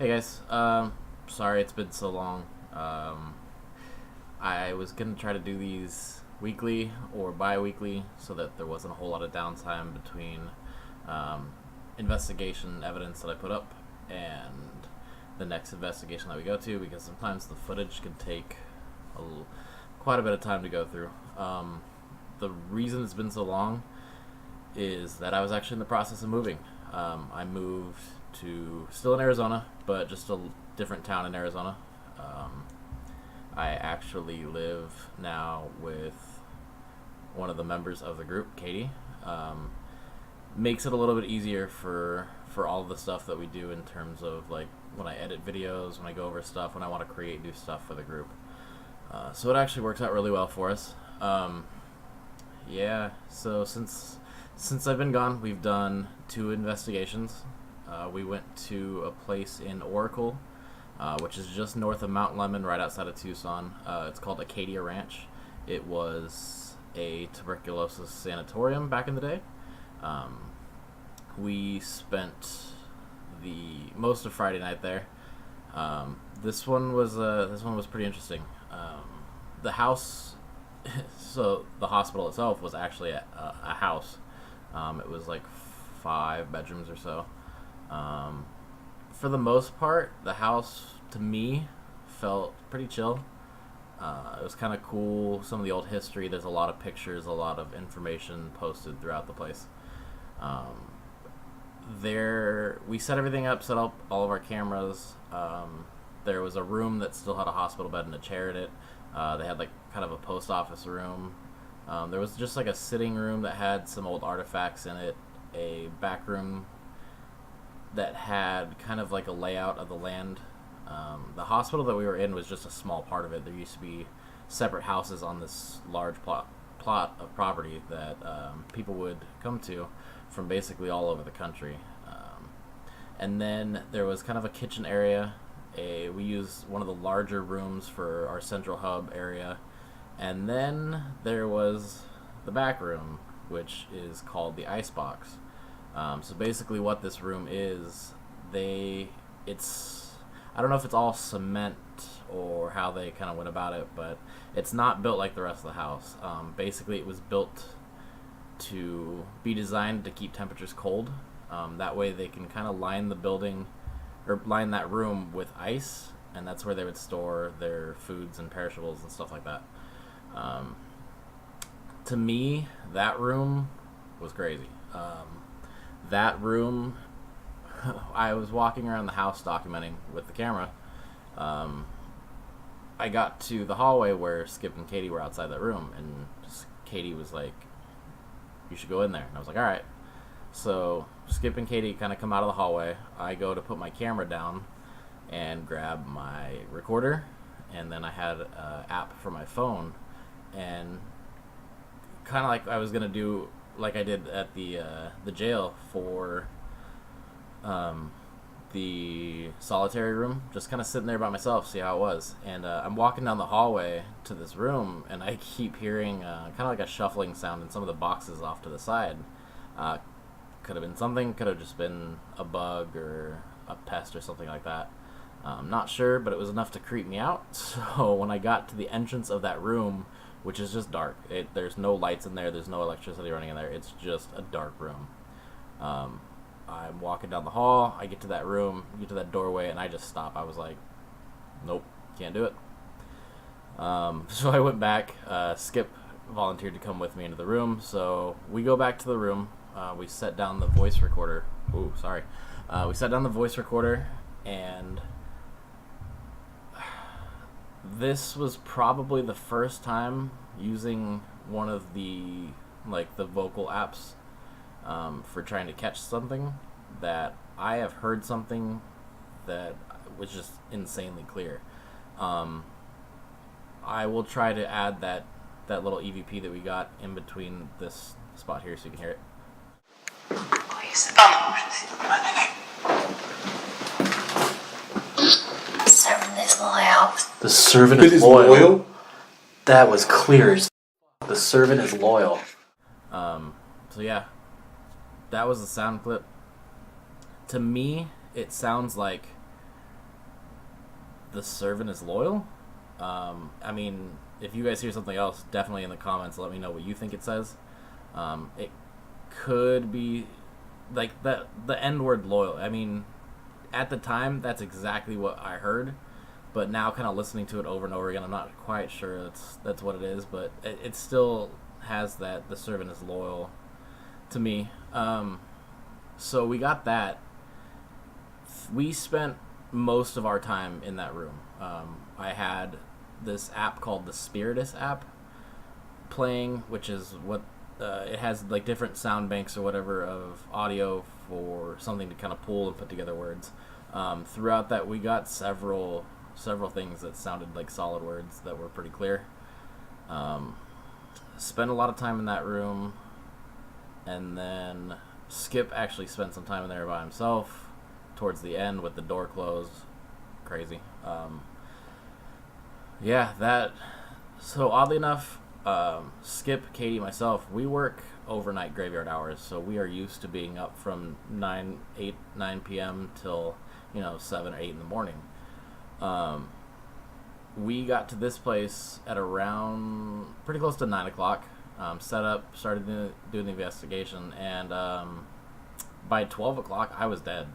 Hey guys, sorry it's been so long. I was gonna try to do these weekly or bi-weekly so that there wasn't a whole lot of downtime between um, investigation evidence that I put up and the next investigation that we go to, because sometimes the footage can take quite a bit of time to go through. The reason it's been so long is that I was actually in the process of moving. I moved to still in Arizona, but just a different town in Arizona. Um, I actually live now with one of the members of the group, Katie. Um, Makes it a little bit easier for all of the stuff that we do in terms of like when I edit videos, when I go over stuff, when I want to create new stuff for the group. So it actually works out really well for us. Yeah, so since I've been gone, we've done two investigations. We went to a place in Oracle, which is just north of Mount Lemon, right outside of Tucson. It's called Acadia Ranch. It was a tuberculosis sanatorium back in the day. Um, we spent the most of Friday night there. This one was pretty interesting. The house, so the hospital itself was actually a house. It was like 5 bedrooms or so. Um, for the most part, the house to me felt pretty chill. It was kind of cool. Some of the old history. There's a lot of pictures, a lot of information posted throughout the place. Um, there, we set everything up, set up all of our cameras. There was a room that still had a hospital bed and a chair in it. They had like kind of a post office room. There was just like a sitting room that had some old artifacts in it, a back room that had kind of like a layout of the land. The hospital that we were in was just a small part of it. There used to be separate houses on this large plot of property that people would come to from basically all over the country. And then there was kind of a kitchen area. We used one of the larger rooms for our central hub area. And then there was the back room, which is called the ice box. So basically, what this room is, it's I don't know if it's all cement or how they kind of went about it, but it's not built like the rest of the house. Basically, it was built to be designed to keep temperatures cold. That way, they can kind of line the building or line that room with ice, and that's where they would store their foods and perishables and stuff like that. Um, to me, that room was crazy. That room, I was walking around the house documenting with the camera. Um, I got to the hallway where Skip and Katie were outside that room, and Katie was like, "You should go in there." And I was like, "All right." So Skip and Katie kind of come out of the hallway. I go to put my camera down and grab my recorder, and then I had an app for my phone, and kind of like I was gonna do like I did at the jail for um, the solitary room, just kind of sitting there by myself, see how it was. And I'm walking down the hallway to this room, and I keep hearing kind of like a shuffling sound in some of the boxes off to the side. Uh, could have been something, could have just been a bug or a pest or something like that. Not sure, but it was enough to creep me out. So when I got to the entrance of that room, which is just dark, there's no lights in there, there's no electricity running in there, it's just a dark room. Um, I'm walking down the hall, I get to that room, get to that doorway, and I just stop. I was like, nope, can't do it. So I went back. Skip volunteered to come with me into the room, so we go back to the room. We set down the voice recorder. Ooh, sorry. We set down the voice recorder, and this was probably the first time using one of the vocal apps for trying to catch something that I have heard something that was just insanely clear. I will try to add that little EVP that we got in between this spot here so you can hear it. Servant is loyal. The servant It is loyal? That was clear as the servant is loyal. So yeah, that was the sound clip. To me, it sounds like the servant is loyal. I mean, if you guys hear something else, definitely in the comments let me know what you think it says. It could be like the N word loyal. I mean, at the time, that's exactly what I heard. But now, kind of listening to it over and over again, I'm not quite sure that's what it is. But it still has that the servant is loyal to me. So we got that. We spent most of our time in that room. I had this app called the Spiritus app playing, which is what it has like different sound banks or whatever of audio for something to kind of pull and put together words. Throughout that, we got several things that sounded like solid words that were pretty clear. Spent a lot of time in that room, and then Skip actually spent some time in there by himself towards the end with the door closed. Crazy. Yeah, that. So oddly enough, Skip, Katie, myself, we work overnight graveyard hours, so we are used to being up from 9 p.m. till 7 or 8 in the morning. We got to this place at around pretty close to 9 o'clock. Set up, started doing the investigation, and by 12 o'clock, I was dead.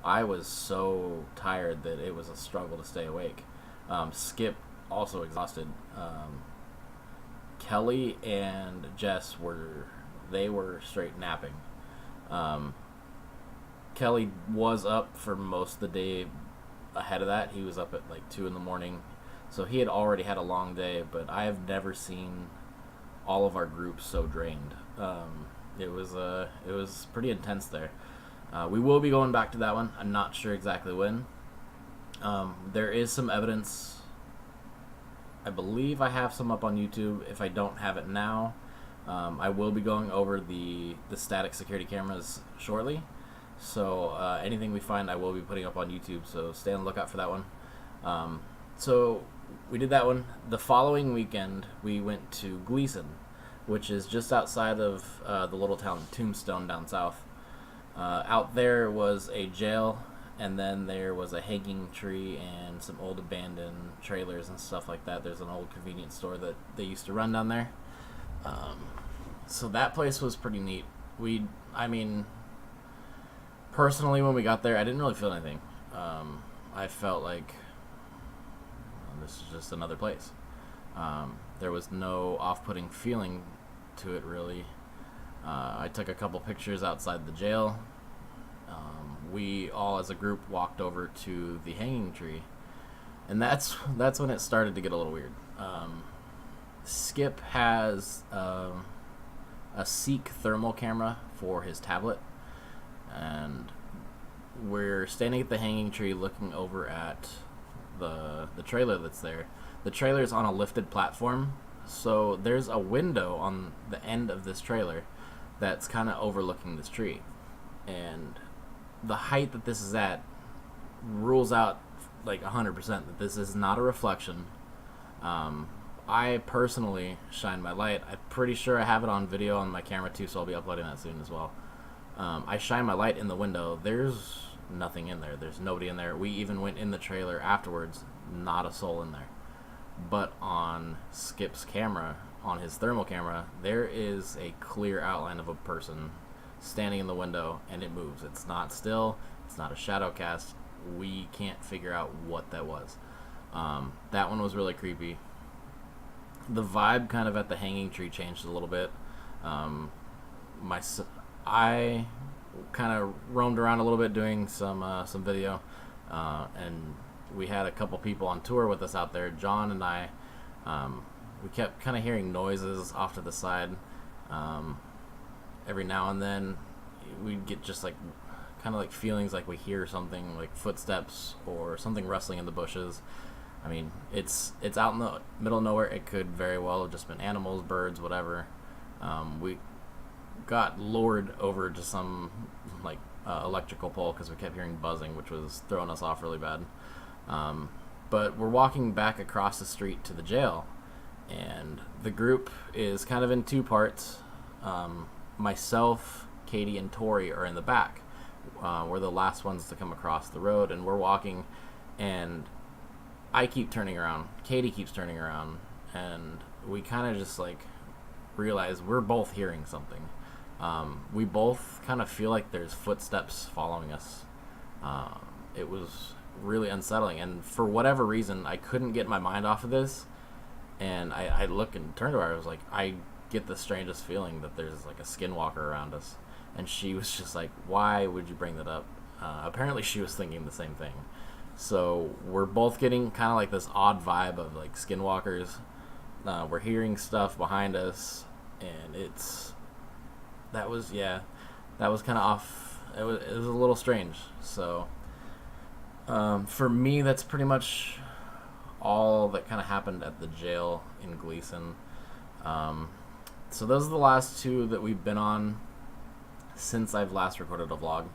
I was so tired that it was a struggle to stay awake. Skip, also exhausted. Kelly and Jess were straight napping. Kelly was up for most of the day ahead of that. He was up at like 2 in the morning. So he had already had a long day, but I have never seen all of our groups so drained. It was pretty intense there. We will be going back to that one. I'm not sure exactly when. There is some evidence. I believe I have some up on YouTube. If I don't have it now, I will be going over the static security cameras shortly. So anything we find, I will be putting up on YouTube. So stay on the lookout for that one. So we did that one. The following weekend, we went to Gleason, which is just outside of the little town Tombstone down south. Out there was a jail, and then there was a hanging tree and some old abandoned trailers and stuff like that. There's an old convenience store that they used to run down there. So that place was pretty neat. Personally, when we got there, I didn't really feel anything. I felt like this is just another place. There was no off-putting feeling to it, really. I took a couple pictures outside the jail. We all, as a group, walked over to the hanging tree, and that's when it started to get a little weird. Skip has a Seek thermal camera for his tablet, and we're standing at the hanging tree looking over at the trailer that's there. The trailer is on a lifted platform, so there's a window on the end of this trailer that's kind of overlooking this tree, and the height that this is at rules out like 100% that this is not a reflection. I personally shine my light. I'm pretty sure I have it on video on my camera too, so I'll be uploading that soon as well. I shine my light in the window. There's nothing in there. There's nobody in there. We even went in the trailer afterwards. Not a soul in there. But on Skip's camera, on his thermal camera, there is a clear outline of a person standing in the window, and it moves. It's not still. It's not a shadow cast. We can't figure out what that was. That one was really creepy. The vibe kind of at the hanging tree changed a little bit. I kind of roamed around a little bit doing some video, and we had a couple people on tour with us out there. John and I, we kept kind of hearing noises off to the side. Every now and then, we'd get just like kind of like feelings like we hear something like footsteps or something rustling in the bushes. I mean, it's out in the middle of nowhere. It could very well have just been animals, birds, whatever. We got lured over to some like electrical pole because we kept hearing buzzing, which was throwing us off really bad. But we're walking back across the street to the jail, and the group is kind of in two parts. Myself, Katie, and Tori are in the back. We're the last ones to come across the road, and we're walking, and I keep turning around, Katie keeps turning around, and we kind of just like realize we're both hearing something. We both kind of feel like there's footsteps following us. It was really unsettling, and for whatever reason, I couldn't get my mind off of this. And I looked and turned to her. I was like, I get the strangest feeling that there's like a skinwalker around us. And she was just like, why would you bring that up? Apparently, she was thinking the same thing. So we're both getting kind of like this odd vibe of like skinwalkers. We're hearing stuff behind us, and that was kind of off. It was a little strange. So for me, that's pretty much all that kind of happened at the jail in Gleason. So those are the last two that we've been on since I've last recorded a vlog.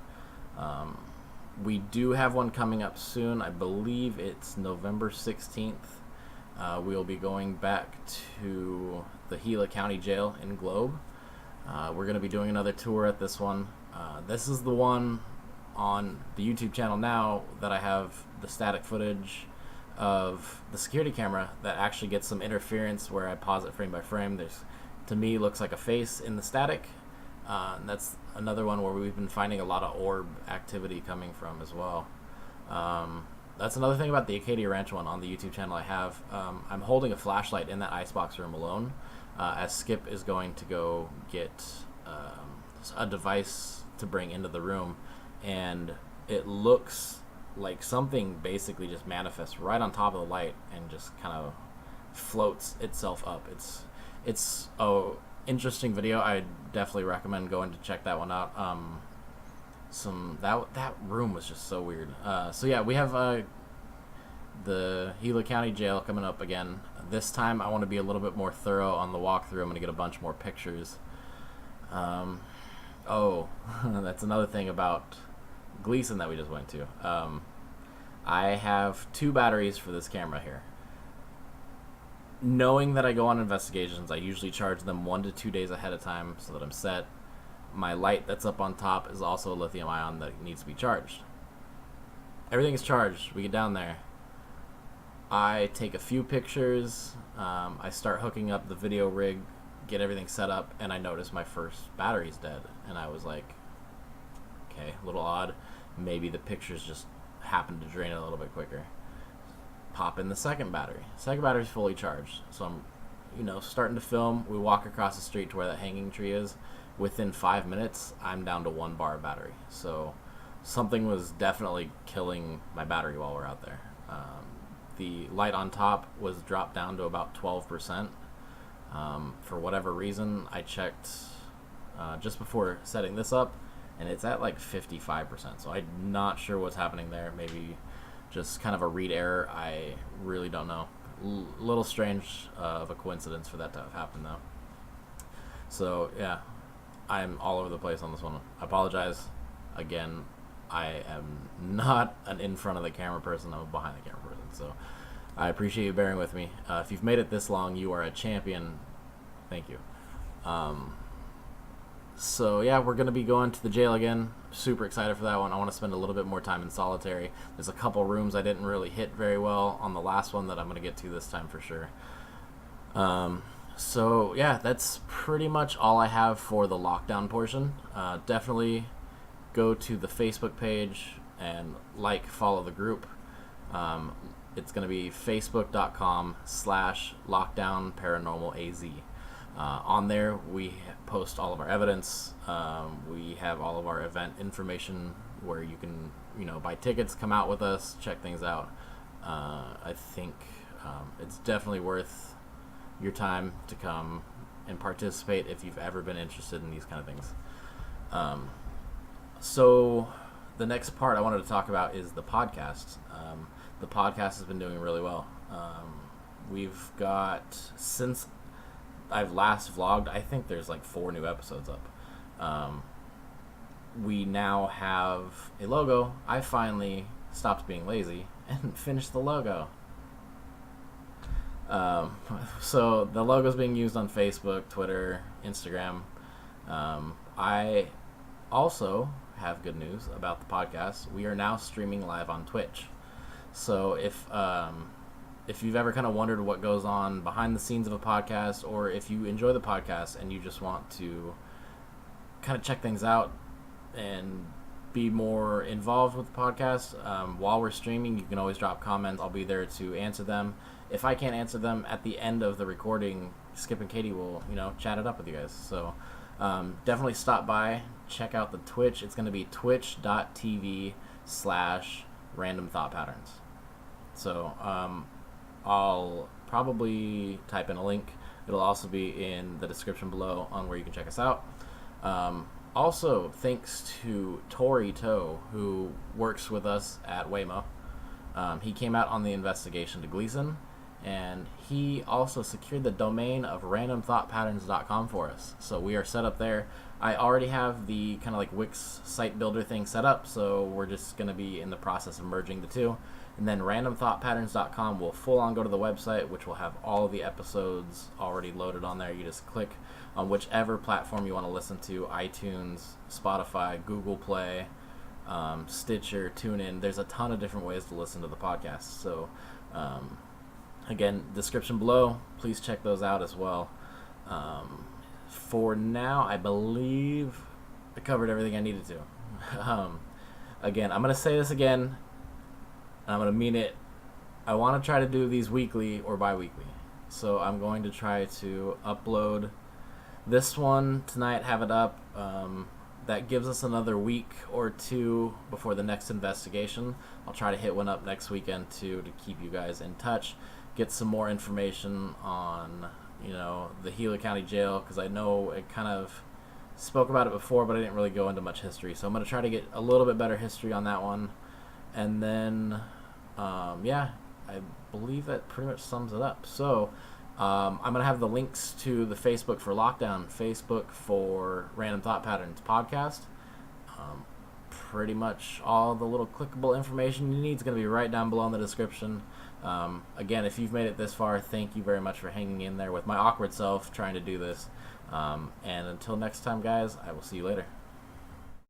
We do have one coming up soon. I believe it's November 16th. We'll be going back to the Gila County Jail in Globe. We're going to be doing another tour at this one. This is the one on the YouTube channel now that I have the static footage of the security camera that actually gets some interference where I pause it frame by frame. There's, to me, looks like a face in the static. And that's another one where we've been finding a lot of orb activity coming from as well. That's another thing about the Acadia Ranch one on the YouTube channel I have. I'm holding a flashlight in that icebox room alone, as Skip is going to go get a device to bring into the room, and it looks like something basically just manifests right on top of the light and just kind of floats itself up. It's a interesting video. I definitely recommend going to check that one out. That room was just so weird. So yeah, we have the Gila County Jail coming up again. This time I want to be a little bit more thorough on the walkthrough. I'm going to get a bunch more pictures. That's another thing about Gleason that we just went to. I have 2 batteries for this camera here. Knowing that I go on investigations, I usually charge them 1 to 2 days ahead of time so that I'm set. My light that's up on top is also a lithium ion that needs to be charged. Everything is charged. We get down there. I take a few pictures. I start hooking up the video rig, get everything set up, and I notice my first battery's dead. And I was like, okay, a little odd. Maybe the pictures just happened to drain a little bit quicker. Pop in the second battery. Second battery's fully charged. So I'm, starting to film. We walk across the street to where that hanging tree is. Within 5 minutes, I'm down to 1 bar of battery. So something was definitely killing my battery while we're out there. The light on top was dropped down to about 12%. For whatever reason, I checked just before setting this up, and it's at like 55%. So I'm not sure what's happening there. Maybe just kind of a read error. I really don't know. Little strange of a coincidence for that to have happened, though. So yeah, I'm all over the place on this one. I apologize. Again, I am not an in front of the camera person. I'm a behind the camera person. So I appreciate you bearing with me. If you've made it this long, you are a champion. Thank you. So yeah, we're gonna be going to the jail again. Super excited for that one. I want to spend a little bit more time in solitary. There's a couple rooms I didn't really hit very well on the last one that I'm gonna get to this time for sure. So yeah, that's pretty much all I have for the lockdown portion. Definitely go to the Facebook page and follow the group. It's going to be facebook.com/lockdownparanormalaz. On there, we post all of our evidence. We have all of our event information where you can, buy tickets, come out with us, check things out. I think it's definitely worth your time to come and participate if you've ever been interested in these kind of things. So the next part I wanted to talk about is the podcast. The podcast has been doing really well. We've got, since I've last vlogged, I think there's like 4 new episodes up. We now have a logo. I finally stopped being lazy and finished the logo. So the logo is being used on Facebook, Twitter, Instagram. I also have good news about the podcast. We are now streaming live on Twitch. So if if you've ever kind of wondered what goes on behind the scenes of a podcast, or if you enjoy the podcast and you just want to kind of check things out and be more involved with the podcast, while we're streaming, you can always drop comments. I'll be there to answer them. If I can't answer them at the end of the recording, Skip and Katie will, chat it up with you guys. So definitely stop by, check out the Twitch. It's going to be twitch.tv/random thought patterns. So I'll probably type in a link. It'll also be in the description below on where you can check us out. Also, thanks to Tori Toe, who works with us at Waymo. He came out on the investigation to Gleason, and he also secured the domain of randomthoughtpatterns.com for us. So we are set up there. I already have the kind of like Wix site builder thing set up, so we're just going to be in the process of merging the two. And then randomthoughtpatterns.com will full on go to the website, which will have all of the episodes already loaded on there. You just click on whichever platform you want to listen to: iTunes, Spotify, Google Play, Stitcher, TuneIn. There's a ton of different ways to listen to the podcast. So again, description below, please check those out as well. For now, I believe I covered everything I needed to. Again, I'm going to say this again, and I'm going to mean it. I want to try to do these weekly or bi-weekly. So I'm going to try to upload this one tonight, have it up. That gives us another week or two before the next investigation. I'll try to hit one up next weekend too, to keep you guys in touch, get some more information on the Gila County Jail, because I know it kind of spoke about it before, but I didn't really go into much history. So I'm going to try to get a little bit better history on that one. And then, I believe that pretty much sums it up. So I'm going to have the links to the Facebook for Lockdown, Facebook for Random Thought Patterns podcast. Pretty much all the little clickable information you need is going to be right down below in the description. Again, if you've made it this far, thank you very much for hanging in there with my awkward self trying to do this. And until next time, guys, I will see you later.